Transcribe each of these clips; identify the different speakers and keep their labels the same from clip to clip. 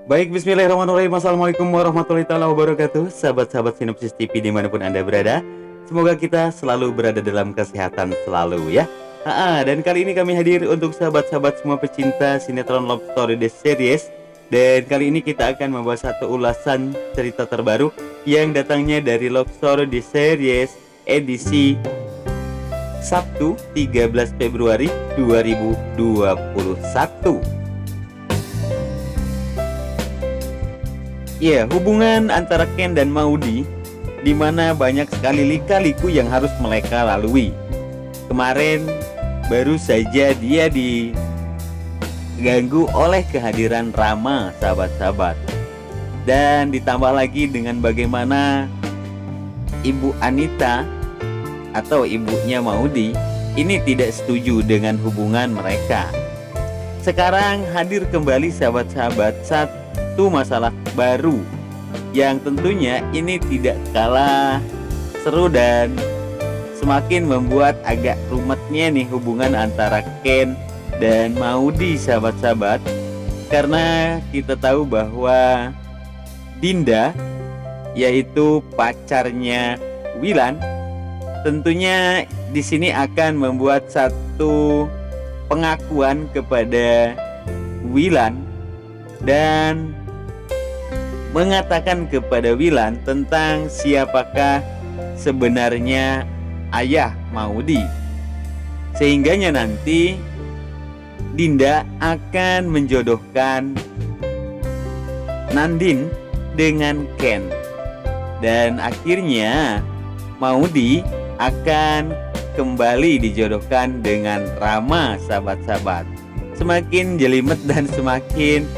Speaker 1: Baik, bismillahirrahmanirrahim. Assalamualaikum warahmatullahi taala wabarakatuh. Sahabat-sahabat Sinopsis TV dimanapun Anda berada, semoga kita selalu berada dalam kesehatan selalu ya. Dan kali ini kami hadir untuk sahabat-sahabat semua pecinta sinetron Love Story The Series. Dan kali ini kita akan membahas satu ulasan cerita terbaru yang datangnya dari Love Story The Series edisi Sabtu 13 Februari 2021. Ya, hubungan antara Ken dan Maudy di mana banyak sekali lika-liku yang harus mereka lalui. Kemarin baru saja dia diganggu oleh kehadiran Rama, sahabat-sahabat. Dan ditambah lagi dengan bagaimana Ibu Anita atau ibunya Maudy ini tidak setuju dengan hubungan mereka. Sekarang hadir kembali sahabat-sahabat satu masalah baru yang tentunya ini tidak kalah seru dan semakin membuat agak rumetnya nih hubungan antara Ken dan Maudy, sahabat-sahabat. Karena kita tahu bahwa Dinda, yaitu pacarnya Wilan, tentunya di sini akan membuat satu pengakuan kepada Wilan dan mengatakan kepada Wilan tentang siapakah sebenarnya ayah Maudy. Sehingganya nanti Dinda akan menjodohkan Nandin dengan Ken. Dan akhirnya Maudy akan kembali dijodohkan dengan Rama, sahabat-sahabat. Semakin jelimet dan semakin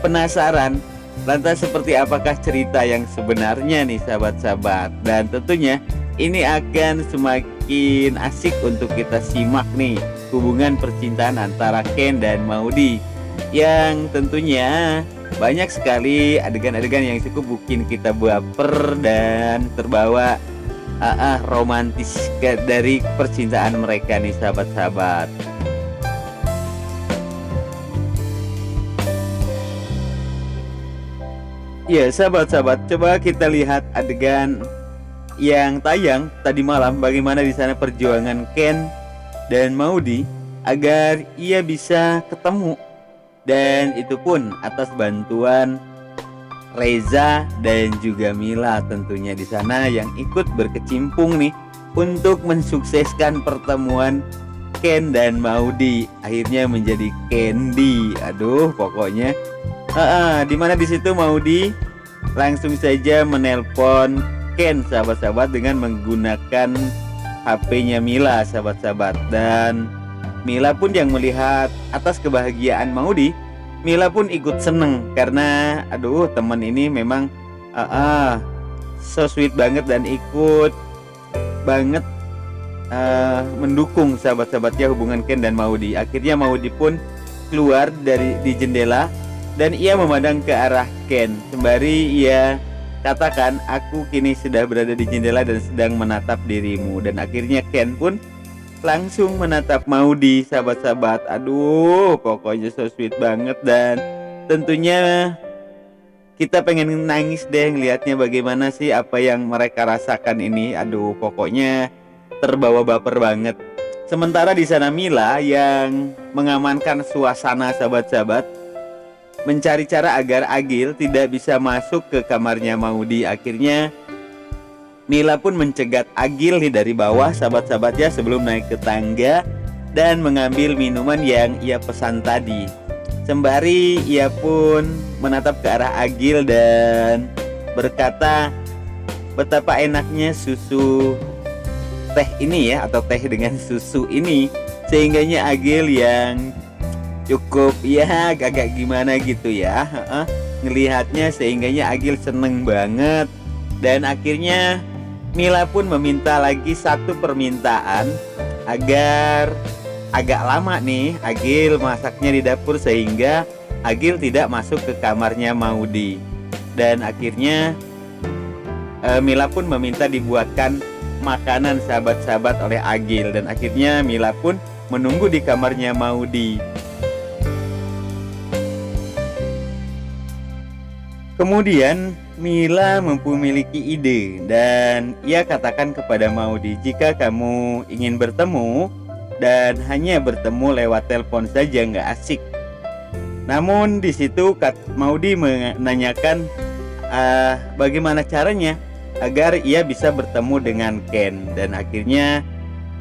Speaker 1: penasaran, lantas seperti apakah cerita yang sebenarnya nih sahabat-sahabat. Dan tentunya ini akan semakin asik untuk kita simak nih hubungan percintaan antara Ken dan Maudy, yang tentunya banyak sekali adegan-adegan yang cukup bikin kita baper dan terbawa romantis dari percintaan mereka nih sahabat-sahabat. Ya sahabat-sahabat, coba kita lihat adegan yang tayang tadi malam, bagaimana di sana perjuangan Ken dan Maudy agar ia bisa ketemu, dan itu pun atas bantuan Reza dan juga Mila tentunya di sana yang ikut berkecimpung nih untuk mensukseskan pertemuan Ken dan Maudy, akhirnya menjadi Candy. Aduh, pokoknya dimana di situ Maudy langsung saja menelpon Ken, sahabat-sahabat, dengan menggunakan HP-nya Mila, sahabat-sahabat. Dan Mila pun yang melihat atas kebahagiaan Maudy, Mila pun ikut seneng karena aduh, teman ini memang so sweet banget dan ikut banget mendukung sahabat-sahabatnya hubungan Ken dan Maudy. Akhirnya Maudy pun keluar di jendela dan ia memandang ke arah Ken sembari ia katakan, aku kini sudah berada di jendela dan sedang menatap dirimu. Dan akhirnya Ken pun langsung menatap Maudy, sahabat-sahabat. Aduh, pokoknya so sweet banget. Dan tentunya kita pengen nangis deh ngelihatnya bagaimana sih apa yang mereka rasakan ini. Aduh, pokoknya terbawa baper banget. Sementara di sana Mila yang mengamankan suasana, sahabat-sahabat, mencari cara agar Agil tidak bisa masuk ke kamarnya Maudy. Akhirnya Mila pun mencegat Agil nih dari bawah, sahabat-sahabatnya, sebelum naik ke tangga dan mengambil minuman yang ia pesan tadi. Sembari ia pun menatap ke arah Agil dan berkata betapa enaknya susu teh ini ya, atau teh dengan susu ini. Sehingganya Agil yang cukup ya agak gimana gitu ya ngelihatnya, sehingganya Agil seneng banget. Dan akhirnya Mila pun meminta lagi satu permintaan agar agak lama nih Agil masaknya di dapur sehingga Agil tidak masuk ke kamarnya Maudy. Dan akhirnya Mila pun meminta dibuatkan makanan, sahabat-sahabat, oleh Agil. Dan akhirnya Mila pun menunggu di kamarnya Maudy. Kemudian Mila memiliki ide dan ia katakan kepada Maudy, jika kamu ingin bertemu dan hanya bertemu lewat telepon saja nggak asik. Namun di situ Maudy menanyakan bagaimana caranya agar ia bisa bertemu dengan Ken, dan akhirnya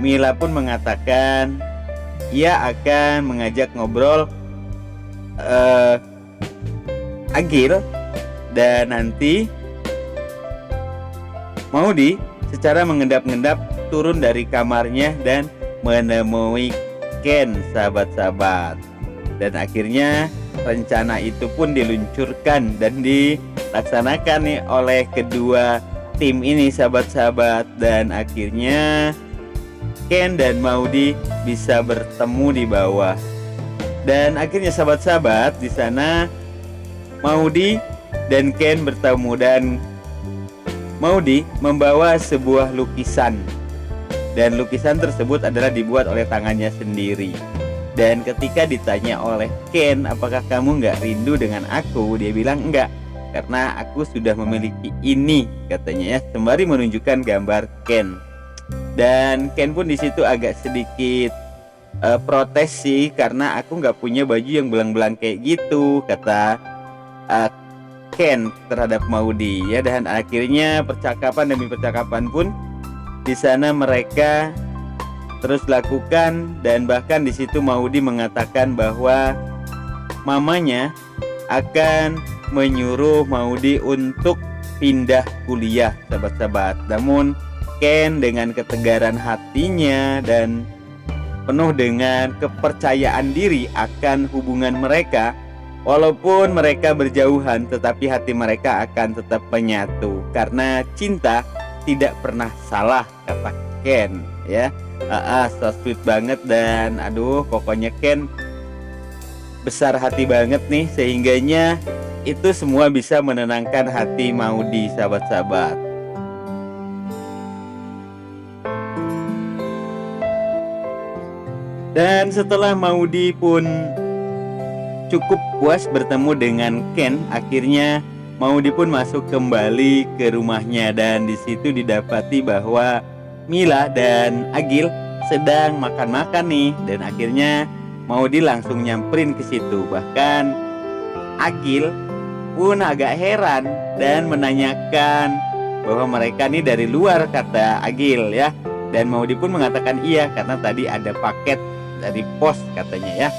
Speaker 1: Mila pun mengatakan ia akan mengajak ngobrol Agil, dan nanti Maudy secara mengendap-endap turun dari kamarnya dan menemui Ken, sahabat-sahabat. Dan akhirnya rencana itu pun diluncurkan dan dilaksanakan nih oleh kedua tim ini, sahabat-sahabat. Dan akhirnya Ken dan Maudy bisa bertemu di bawah. Dan akhirnya sahabat-sahabat, di sana Maudy dan Ken bertemu, dan Maudy membawa sebuah lukisan, dan lukisan tersebut adalah dibuat oleh tangannya sendiri. Dan ketika ditanya oleh Ken, apakah kamu nggak rindu dengan aku, dia bilang enggak, karena aku sudah memiliki ini, katanya ya, sembari menunjukkan gambar Ken. Dan Ken pun di situ agak sedikit protes sih, karena aku nggak punya baju yang belang-belang kayak gitu, kata Ken terhadap Maudy ya. Dan akhirnya percakapan demi percakapan pun di sana mereka terus lakukan, dan bahkan di situ Maudy mengatakan bahwa mamanya akan menyuruh Maudy untuk pindah kuliah, sahabat-sahabat. Namun Ken dengan ketegaran hatinya dan penuh dengan kepercayaan diri akan hubungan mereka, walaupun mereka berjauhan, tetapi hati mereka akan tetap menyatu, karena cinta tidak pernah salah, kata Ken ya. So sweet banget, dan aduh pokoknya Ken besar hati banget nih, sehingganya itu semua bisa menenangkan hati Maudy, sahabat-sahabat. Dan setelah Maudy pun cukup puas bertemu dengan Ken, akhirnya Maudy pun masuk kembali ke rumahnya, dan di situ didapati bahwa Mila dan Agil sedang makan-makan nih. Dan akhirnya Maudy langsung nyamperin ke situ. Bahkan Agil pun agak heran dan menanyakan bahwa mereka nih dari luar, kata Agil ya. Dan Maudy pun mengatakan iya, karena tadi ada paket dari pos, katanya ya.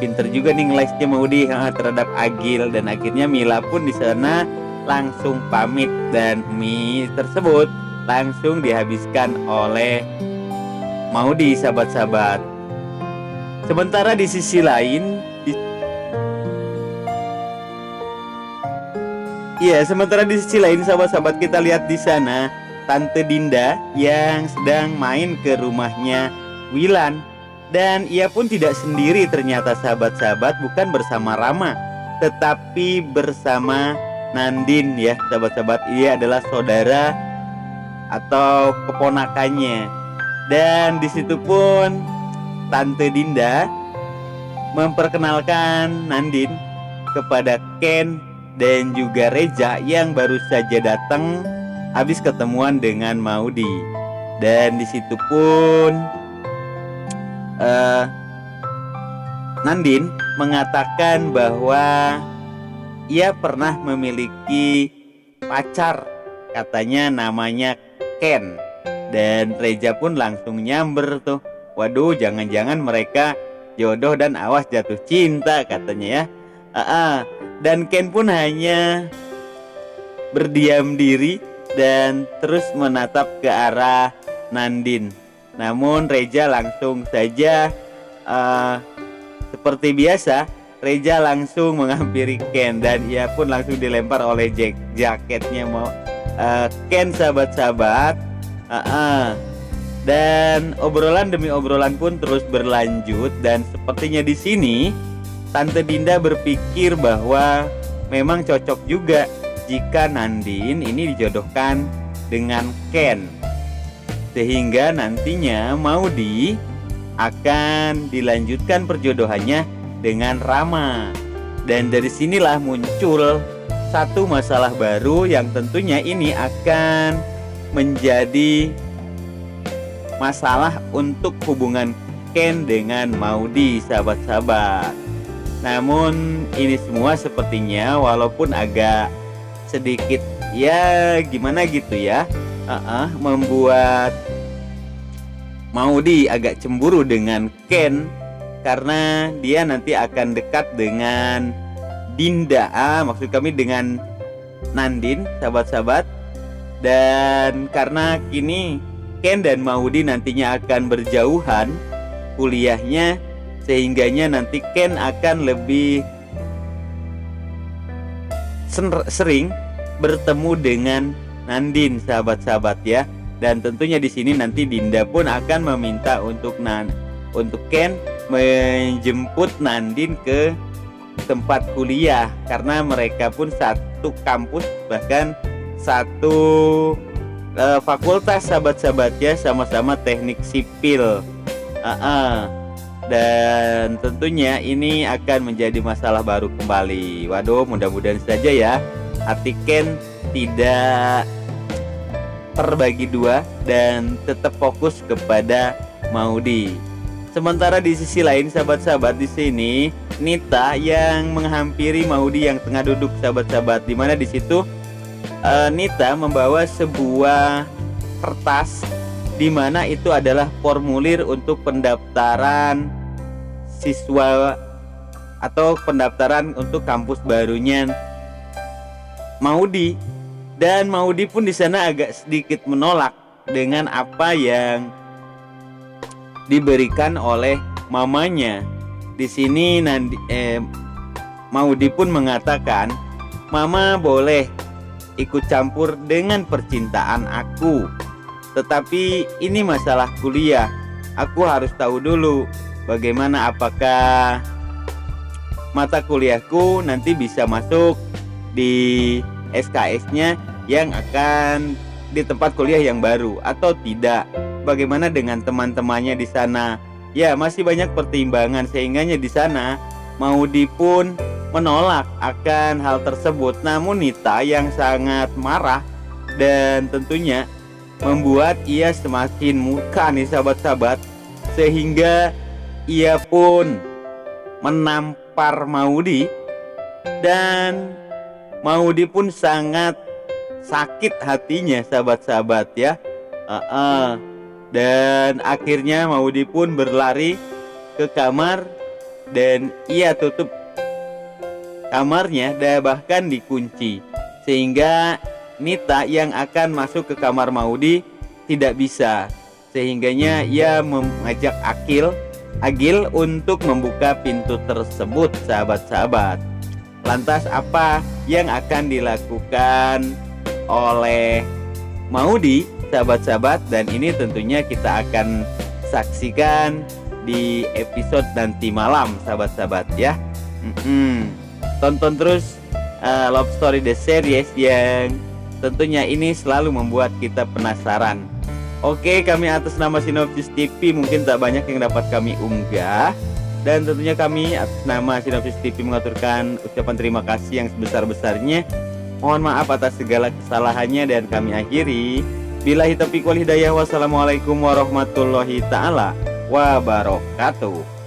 Speaker 1: Pinter juga nih ngelesnya Maudy terhadap Agil. Dan akhirnya Mila pun di sana langsung pamit, dan mie tersebut langsung dihabiskan oleh Maudy, sahabat-sahabat. Sementara di sisi lain, sahabat-sahabat, kita lihat di sana Tante Dinda yang sedang main ke rumahnya Wilan. Dan ia pun tidak sendiri ternyata, sahabat-sahabat, bukan bersama Rama, tetapi bersama Nandin ya, sahabat-sahabat. Ia adalah saudara atau keponakannya. Dan di situ pun Tante Dinda memperkenalkan Nandin kepada Ken dan juga Reja yang baru saja datang habis ketemuan dengan Maudy. Dan di situ pun Nandin mengatakan bahwa ia pernah memiliki pacar, katanya namanya Ken. Dan Reja pun langsung nyamber tuh, waduh jangan-jangan mereka jodoh dan awas jatuh cinta, katanya ya. Dan Ken pun hanya berdiam diri dan terus menatap ke arah Nandin. Namun Reja langsung saja seperti biasa, Reja langsung menghampiri Ken, dan ia pun langsung dilempar oleh jaketnya Ken, sahabat-sahabat. Dan obrolan demi obrolan pun terus berlanjut, dan sepertinya di sini Tante Dinda berpikir bahwa memang cocok juga jika Nandin ini dijodohkan dengan Ken, sehingga nantinya Maudy akan dilanjutkan perjodohannya dengan Rama. Dan dari sinilah muncul satu masalah baru yang tentunya ini akan menjadi masalah untuk hubungan Ken dengan Maudy, sahabat-sahabat. Namun ini semua sepertinya walaupun agak sedikit ya gimana gitu ya, membuat Maudy agak cemburu dengan Ken karena dia nanti akan dekat dengan Dinda, maksud kami dengan Nandin, sahabat-sahabat. Dan karena kini Ken dan Maudy nantinya akan berjauhan kuliahnya, sehingganya nanti Ken akan lebih sering bertemu dengan Nandin, sahabat-sahabat ya. Dan tentunya di sini nanti Dinda pun akan meminta untuk Ken menjemput Nandin ke tempat kuliah karena mereka pun satu kampus, bahkan satu fakultas, sahabat-sahabat ya, sama-sama teknik sipil. Dan tentunya ini akan menjadi masalah baru kembali. Waduh, mudah-mudahan saja ya hati Ken tidak terbagi dua dan tetap fokus kepada Maudy. Sementara di sisi lain, sahabat-sahabat, di sini Nita yang menghampiri Maudy yang tengah duduk, sahabat-sahabat, di mana di situ Nita membawa sebuah kertas di mana itu adalah formulir untuk pendaftaran siswa atau pendaftaran untuk kampus barunya Maudy. Dan Maudy pun di sana agak sedikit menolak dengan apa yang diberikan oleh mamanya. Di sini Maudy pun mengatakan, "Mama boleh ikut campur dengan percintaan aku, tetapi ini masalah kuliah. Aku harus tahu dulu bagaimana, apakah mata kuliahku nanti bisa masuk di SKS-nya yang akan di tempat kuliah yang baru atau tidak. Bagaimana dengan teman-temannya di sana?" Ya, masih banyak pertimbangan sehingganya di sana Maudy pun menolak akan hal tersebut. Namun Nita yang sangat marah dan tentunya membuat ia semakin murka nih, sahabat-sahabat, sehingga ia pun menampar Maudy dan Maudy pun sangat sakit hatinya, sahabat-sahabat ya. Dan akhirnya Maudy pun berlari ke kamar dan ia tutup kamarnya dan bahkan dikunci, sehingga Nita yang akan masuk ke kamar Maudy tidak bisa. Sehingganya ia mengajak Agil untuk membuka pintu tersebut, sahabat-sahabat. Lantas apa yang akan dilakukan oleh Maudy, sahabat-sahabat? Dan ini tentunya kita akan saksikan di episode nanti malam, sahabat-sahabat ya. Tonton terus Love Story The Series yang tentunya ini selalu membuat kita penasaran. Oke, kami atas nama Sinopsis TV mungkin tak banyak yang dapat kami unggah. Dan tentunya kami atas nama Sinopsis TV mengaturkan ucapan terima kasih yang sebesar-besarnya. Mohon maaf atas segala kesalahannya dan kami akhiri. Billahi taufiq wal hidayah. Wassalamualaikum warahmatullahi ta'ala wabarakatuh.